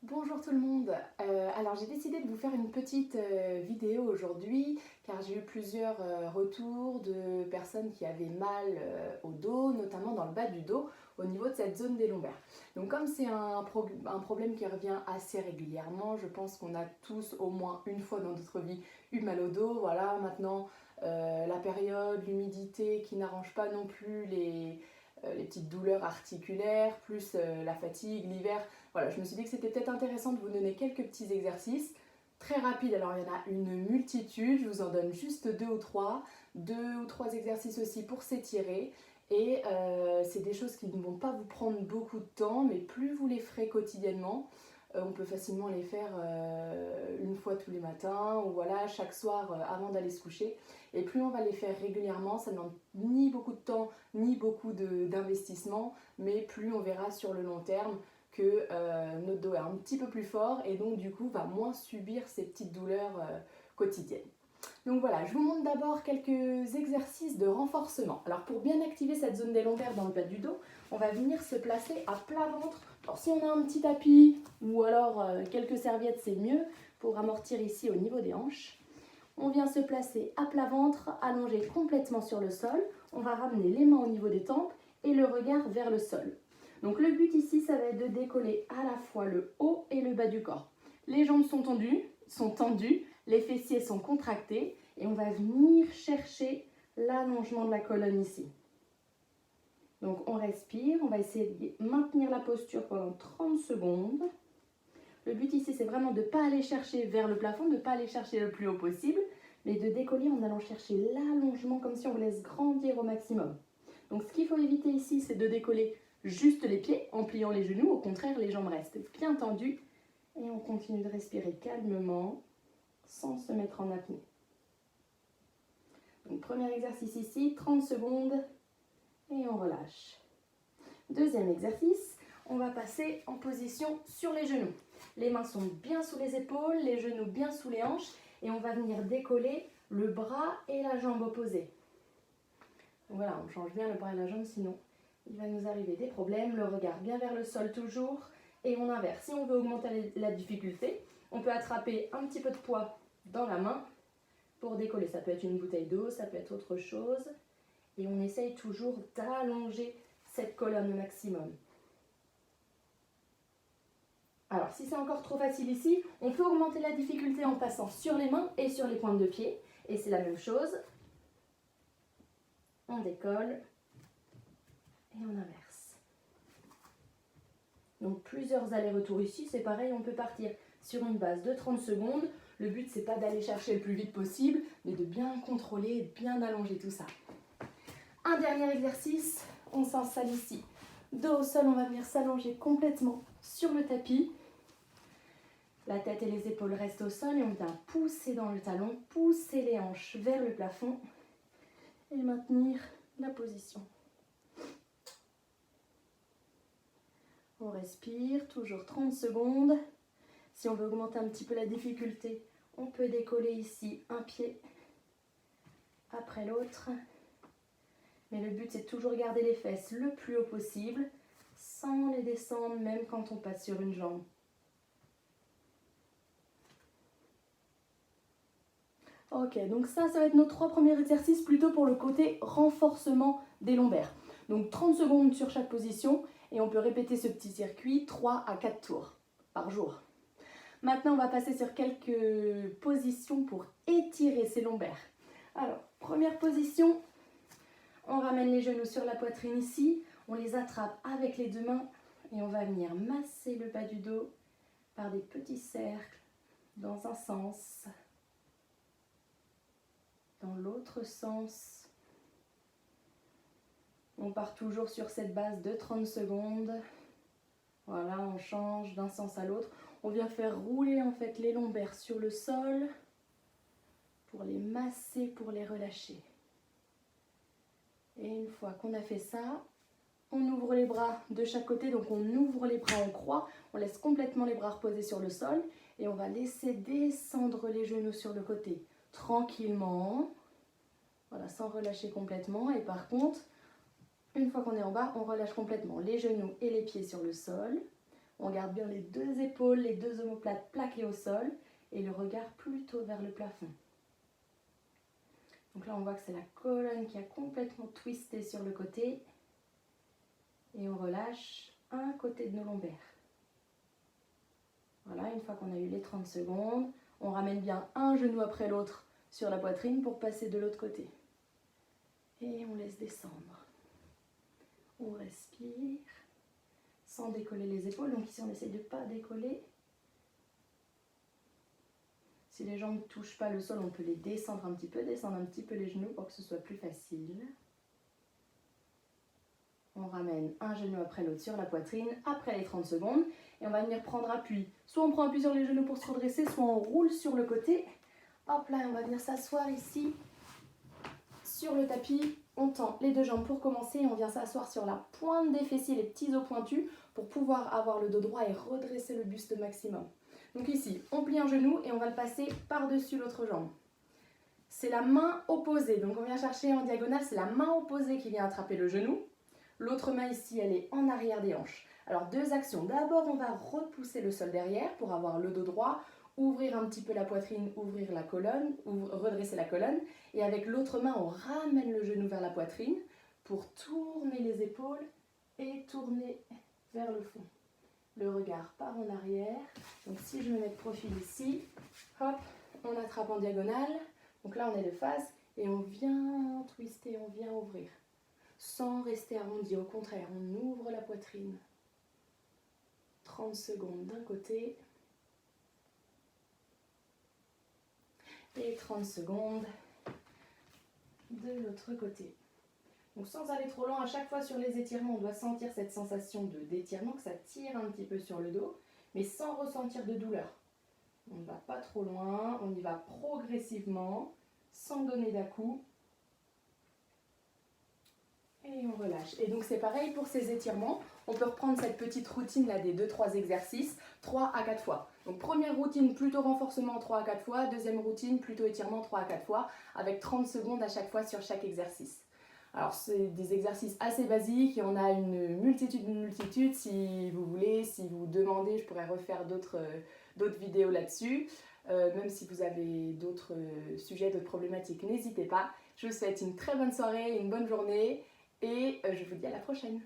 Bonjour tout le monde. Alors j'ai décidé de vous faire une petite vidéo aujourd'hui car j'ai eu plusieurs retours de personnes qui avaient mal au dos, notamment dans le bas du dos, au niveau de cette zone des lombaires. Donc comme c'est un problème qui revient assez régulièrement, je pense qu'on a tous au moins une fois dans notre vie eu mal au dos. Voilà, maintenant la période, l'humidité qui n'arrange pas non plus les petites douleurs articulaires, plus la fatigue, l'hiver. Voilà, je me suis dit que c'était peut-être intéressant de vous donner quelques petits exercices très rapides. Alors il y en a une multitude, je vous en donne juste deux ou trois exercices aussi pour s'étirer. Et c'est des choses qui ne vont pas vous prendre beaucoup de temps, mais plus vous les ferez quotidiennement, on peut facilement les faire une fois tous les matins ou voilà, chaque soir avant d'aller se coucher. Et plus on va les faire régulièrement, ça ne demande ni beaucoup de temps ni beaucoup d'investissement, mais plus on verra sur le long terme que notre dos est un petit peu plus fort et donc du coup va moins subir ces petites douleurs quotidiennes. Donc voilà, je vous montre d'abord quelques exercices de renforcement. Alors pour bien activer cette zone des lombaires dans le bas du dos, on va venir se placer à plat ventre. Alors si on a un petit tapis ou alors quelques serviettes, c'est mieux pour amortir ici au niveau des hanches. On vient se placer à plat ventre, allongé complètement sur le sol. On va ramener les mains au niveau des tempes et le regard vers le sol. Donc le but ici, ça va être de décoller à la fois le haut et le bas du corps. Les jambes sont tendues, les fessiers sont contractés et on va venir chercher l'allongement de la colonne ici. Donc on respire, on va essayer de maintenir la posture pendant 30 secondes. Le but ici, c'est vraiment de ne pas aller chercher vers le plafond, de ne pas aller chercher le plus haut possible, mais de décoller en allant chercher l'allongement comme si on vous laisse grandir au maximum. Donc ce qu'il faut éviter ici, c'est de décoller juste les pieds en pliant les genoux. Au contraire, les jambes restent bien tendues et on continue de respirer calmement sans se mettre en apnée. Donc premier exercice ici, 30 secondes et on relâche. Deuxième exercice, on va passer en position sur les genoux. Les mains sont bien sous les épaules, les genoux bien sous les hanches et on va venir décoller le bras et la jambe opposée. Donc voilà, on change bien le bras et la jambe, sinon il va nous arriver des problèmes. Le regard bien vers le sol toujours et on inverse. Si on veut augmenter la difficulté, on peut attraper un petit peu de poids dans la main pour décoller. Ça peut être une bouteille d'eau, ça peut être autre chose. Et on essaye toujours d'allonger cette colonne au maximum. Alors, si c'est encore trop facile ici, on peut augmenter la difficulté en passant sur les mains et sur les pointes de pied. Et c'est la même chose. On décolle et on inverse. Donc, plusieurs allers-retours ici. C'est pareil, on peut partir sur une base de 30 secondes. Le but, c'est pas d'aller chercher le plus vite possible, mais de bien contrôler et bien allonger tout ça. Un dernier exercice, on s'installe ici. Dos au sol, on va venir s'allonger complètement sur le tapis. La tête et les épaules restent au sol et on vient pousser dans le talon, pousser les hanches vers le plafond et maintenir la position. On respire, toujours 30 secondes. Si on veut augmenter un petit peu la difficulté, on peut décoller ici un pied après l'autre. Mais le but, c'est de toujours garder les fesses le plus haut possible, sans les descendre, même quand on passe sur une jambe. Ok, donc ça va être nos trois premiers exercices, plutôt pour le côté renforcement des lombaires. Donc 30 secondes sur chaque position, et on peut répéter ce petit circuit 3 à 4 tours par jour. Maintenant, on va passer sur quelques positions pour étirer ses lombaires. Alors, première position, on ramène les genoux sur la poitrine ici, on les attrape avec les deux mains et on va venir masser le bas du dos par des petits cercles dans un sens, dans l'autre sens. On part toujours sur cette base de 30 secondes. Voilà, on change d'un sens à l'autre. On vient faire rouler en fait les lombaires sur le sol pour les masser, pour les relâcher. Et une fois qu'on a fait ça, on ouvre les bras de chaque côté, donc on ouvre les bras en croix, on laisse complètement les bras reposer sur le sol et on va laisser descendre les genoux sur le côté tranquillement, voilà, sans relâcher complètement. Et par contre, une fois qu'on est en bas, on relâche complètement les genoux et les pieds sur le sol, On garde bien les deux épaules, les deux omoplates plaquées au sol et le regard plutôt vers le plafond. Donc là, on voit que c'est la colonne qui a complètement twisté sur le côté. Et on relâche un côté de nos lombaires. Voilà, une fois qu'on a eu les 30 secondes, on ramène bien un genou après l'autre sur la poitrine pour passer de l'autre côté. Et on laisse descendre. On respire sans décoller les épaules. Donc ici, on essaye de ne pas décoller. Si les jambes ne touchent pas le sol, on peut les descendre un petit peu les genoux pour que ce soit plus facile. On ramène un genou après l'autre sur la poitrine, après les 30 secondes, et on va venir prendre appui. Soit on prend appui sur les genoux pour se redresser, soit on roule sur le côté. Hop là, on va venir s'asseoir ici, sur le tapis. On tend les deux jambes pour commencer, et on vient s'asseoir sur la pointe des fessiers, les petits os pointus, pour pouvoir avoir le dos droit et redresser le buste maximum. Donc ici, on plie un genou et on va le passer par-dessus l'autre jambe. C'est la main opposée, donc on vient chercher en diagonale, c'est la main opposée qui vient attraper le genou. L'autre main ici, elle est en arrière des hanches. Alors deux actions. D'abord, on va repousser le sol derrière pour avoir le dos droit, ouvrir un petit peu la poitrine, ouvrir la colonne, redresser la colonne. Et avec l'autre main, on ramène le genou vers la poitrine pour tourner les épaules et tourner vers le fond. Le regard part en arrière. Donc si je me mets de profil ici, hop, on attrape en diagonale. Donc là, on est de face et on vient twister, on vient ouvrir. Sans rester arrondi, au contraire, on ouvre la poitrine. 30 secondes d'un côté et 30 secondes de l'autre côté. Donc sans aller trop loin, à chaque fois sur les étirements, on doit sentir cette sensation d'étirement, que ça tire un petit peu sur le dos, mais sans ressentir de douleur. On ne va pas trop loin, on y va progressivement, sans donner d'à-coups. Et on relâche. Et donc c'est pareil pour ces étirements. On peut reprendre cette petite routine là des 2-3 exercices, 3 à 4 fois. Donc première routine plutôt renforcement 3 à 4 fois, deuxième routine plutôt étirement 3 à 4 fois, avec 30 secondes à chaque fois sur chaque exercice. Alors c'est des exercices assez basiques et on a une multitude. Si vous voulez, si vous demandez, je pourrais refaire d'autres vidéos là-dessus. Même si vous avez d'autres sujets, d'autres problématiques, n'hésitez pas. Je vous souhaite une très bonne soirée, une bonne journée. Et je vous dis à la prochaine.